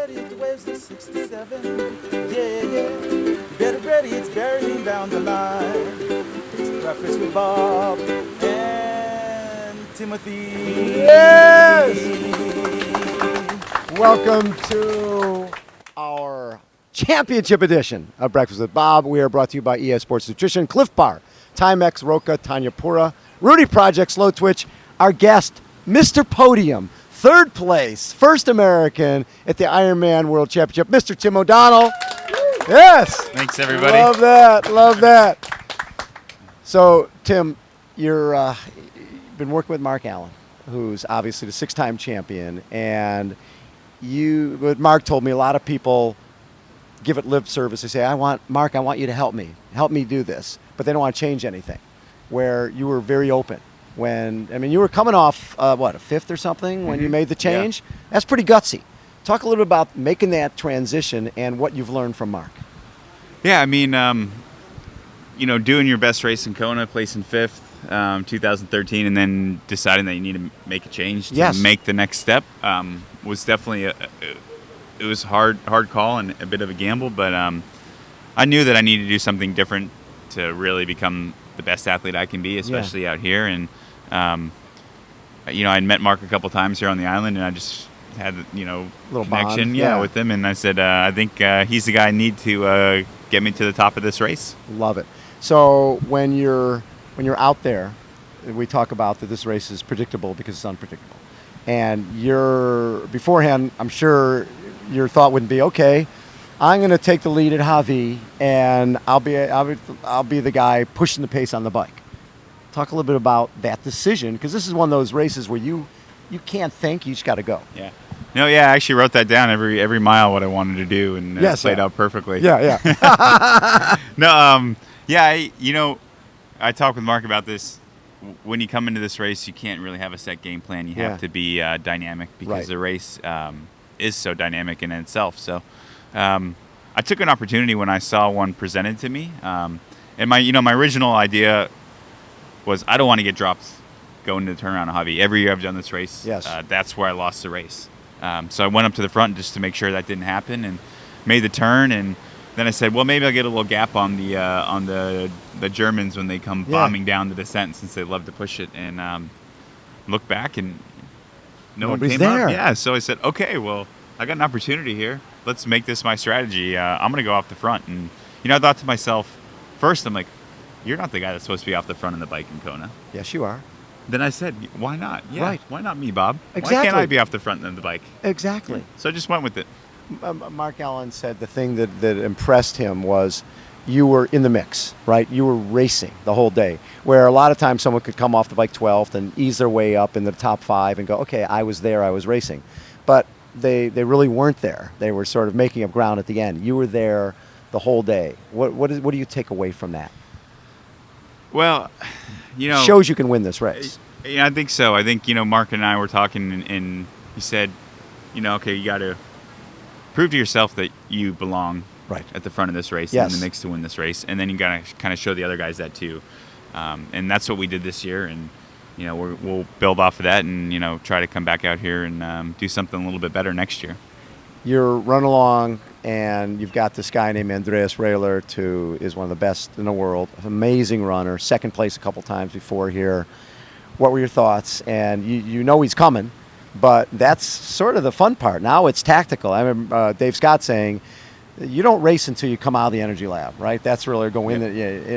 ready, the waves of 67. Yeah, yeah. Get ready, it's barreling down the line. It's Breakfast with Bob and Timothy. Yes! Welcome to our championship edition of Breakfast with Bob. We are brought to you by ES Sports Nutrition, Cliff Bar, Timex, Roca, Tanya Pura, Rudy Project, Slow Twitch. Our guest, Mr. Podium, third place, first American at the Ironman World Championship, Mr. Tim O'Donnell. Yes. Thanks, everybody. Love that. Love that. So, Tim, you've been working with Mark Allen, who's obviously the six-time champion, and what Mark told me, a lot of people give it lip service. They say, I want you to help me do this, but they don't want to change anything. Where you were very open you were coming off a fifth or something when you made the change. Yeah. That's pretty gutsy. Talk a little bit about making that transition and what you've learned from Mark. Yeah, I mean, doing your best race in Kona, placing fifth, 2013, and then deciding that you need to make a change to make the next step was definitely it was a hard call and a bit of a gamble, but I knew that I needed to do something different to really become the best athlete I can be, especially out here. And I'd met Mark a couple times here on the island, and I just had little connection with him, and I said I think he's the guy I need to get me to the top of this race. Love it. So when you're out there, we talk about that this race is predictable because it's unpredictable, and beforehand, I'm sure your thought wouldn't be, okay, I'm going to take the lead at Hawi, and I'll be the guy pushing the pace on the bike. Talk a little bit about that decision, because this is one of those races where you can't think, you just got to go. Yeah. I actually wrote that down every mile what I wanted to do, and it played out perfectly. Yeah. I talked with Mark about this. When you come into this race, you can't really have a set game plan. You have to be dynamic because the race is so dynamic in itself. So I took an opportunity when I saw one presented to me, and my original idea was I don't want to get dropped going to the turnaround of Hawi. Every year I've done this race, that's where I lost the race. So I went up to the front just to make sure that didn't happen, and made the turn. And then I said, well, maybe I'll get a little gap on the Germans when they come bombing down the descent, since they love to push it. And look back, and Nobody's one came there. up. Yeah, so I said, okay, well, I got an opportunity here. Let's make this my strategy. I'm going to go off the front. And, I thought to myself, first, I'm like, you're not the guy that's supposed to be off the front of the bike in Kona. Yes, you are. Then I said, why not? Yeah, right. Why not me, Bob? Exactly. Why can't I be off the front of the bike? Exactly. So I just went with it. Mark Allen said the thing that impressed him was you were in the mix, right? You were racing the whole day, where a lot of times someone could come off the bike 12th and ease their way up in the top 5 and go, okay, I was there, I was racing. But they really weren't there. They were sort of making up ground at the end. You were there the whole day. What do you take away from that? Well, shows you can win this race. Yeah, I think so. I think, Mark and I were talking, and he said, okay, you got to prove to yourself that you belong at the front of this race, in the mix to win this race. And then you got to kind of show the other guys that too. And that's what we did this year. And, we'll build off of that and, try to come back out here and do something a little bit better next year. You're run along, and you've got this guy named Andreas Raelert, who is one of the best in the world, amazing runner, second place a couple times before here. What were your thoughts? And he's coming, but that's sort of the fun part. Now it's tactical. I remember Dave Scott saying, you don't race until you come out of the energy lab, right? That's really going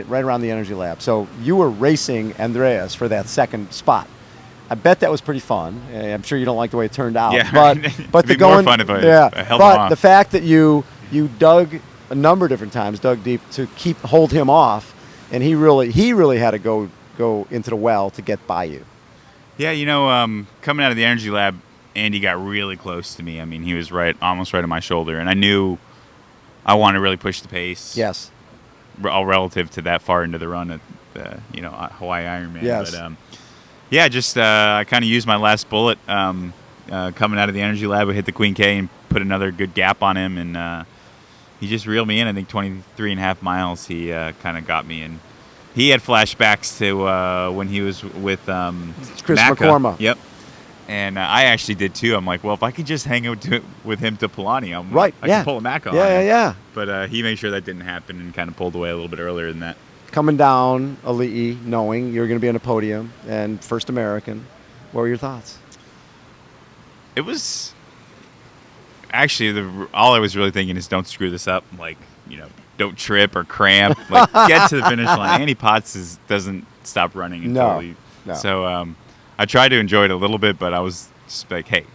right around the energy lab. So you were racing Andreas for that second spot. I bet that was pretty fun. I'm sure you don't like the way it turned out. Yeah, but it'd be more fun if I held him off. The fact that you dug a number of different times, dug deep to hold him off, and he really had to go into the well to get by you. Yeah, coming out of the energy lab, Andy got really close to me. I mean, he was almost right on my shoulder, and I knew I wanted to really push the pace. Yes. All relative to that far into the run at the Hawaii Ironman. Yes. But I kind of used my last bullet coming out of the energy lab. We hit the Queen K and put another good gap on him, and he just reeled me in. I think 23 and a half miles he kind of got me, and he had flashbacks to when he was with Chris Macca. McCorma. Yep. And I actually did too. I'm like, well, if I could just hang out with him to Polani, I can pull a Mac on. Yeah. But he made sure that didn't happen and kind of pulled away a little bit earlier than that. Coming down Ali'i, knowing you're going to be on a podium and first American, what were your thoughts? It was actually all I was really thinking is don't screw this up. Like, don't trip or cramp. Like, get to the finish line. Annie Potts doesn't stop running until No. So I tried to enjoy it a little bit, but I was just like, hey,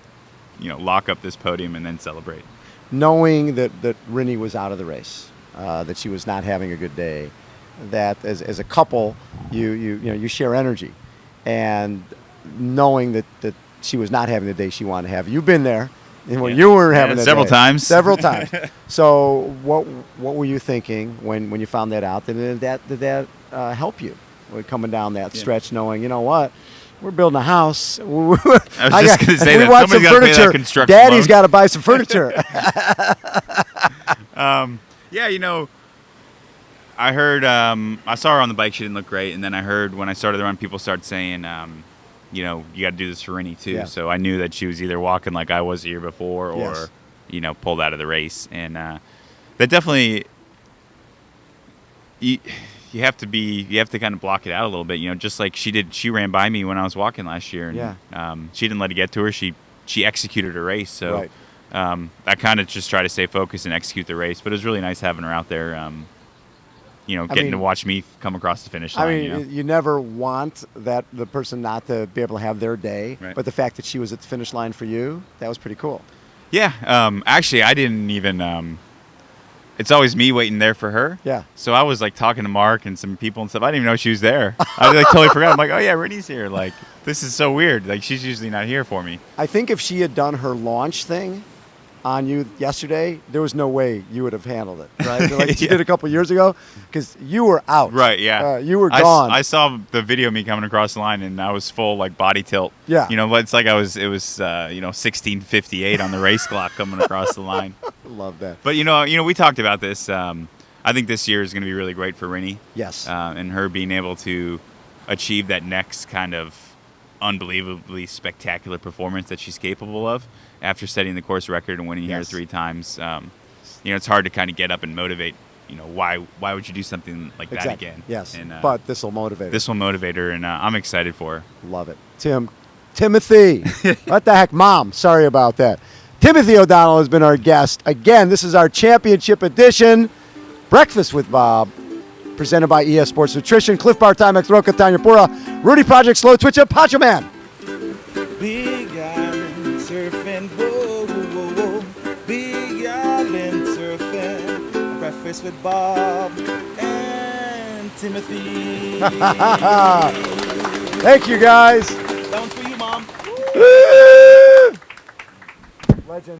lock up this podium and then celebrate. Knowing that Rinny was out of the race, that she was not having a good day, that as a couple you share energy, and knowing that she was not having the day she wanted to have. You've been there, and when you were having several times. Several times. So what were you thinking when you found that out? Did that help you coming down that stretch, knowing, you know what, we're building a house. I was just going to say that. We want some Somebody's got to pay that furniture. construction Daddy's loan. got to buy some furniture. Yeah, I heard, I saw her on the bike. She didn't look great. And then I heard when I started the run, people started saying, you got to do this for Rinny too. Yeah. So I knew that she was either walking like I was the year before or, Yes. Pulled out of the race. And that definitely, you have to kind of block it out a little bit, just like she did. She ran by me when I was walking last year. And, she didn't let it get to her. She executed her race. So I kind of just try to stay focused and execute the race. But it was really nice having her out there. Getting to watch me come across the finish line. You never want the person not to be able to have their day, right. but the fact that she was at the finish line for you, that was pretty cool. Yeah. Actually, I didn't even. It's always me waiting there for her. Yeah. So I was like talking to Mark and some people and stuff. I didn't even know she was there. I like totally forgot. I'm like, oh yeah, Rinny's here. Like, this is so weird. Like, she's usually not here for me. I think if she had done her launch thing on you yesterday, there was no way you would have handled it, right? Like she did a couple years ago, because you were out. Right, yeah. You were gone. I saw the video of me coming across the line, and I was full, like, body tilt. Yeah. It's like it was 16:58 on the race clock coming across the line. Love that. But, we talked about this. I think this year is going to be really great for Rinny. Yes. And her being able to achieve that next kind of unbelievably spectacular performance that she's capable of after setting the course record and winning here 3 times. It's hard to kind of get up and motivate. Why would you do something like that again? Yes. And, but this will motivate her. This will motivate her, and I'm excited for her. Love it. Timothy. What the heck? Mom, sorry about that. Timothy O'Donnell has been our guest. Again, this is our championship edition. Breakfast with Bob, presented by ES Sports Nutrition. Cliff Bar, Timex, Roca, Tanya Pura, Rudy Project, Slow Twitch Up, Pancho Man. Big Island surfing, whoa, whoa, whoa. Big Island surfing. Breakfast with Bob and Timothy. Thank you, guys. That one's for you, Mom. Legend.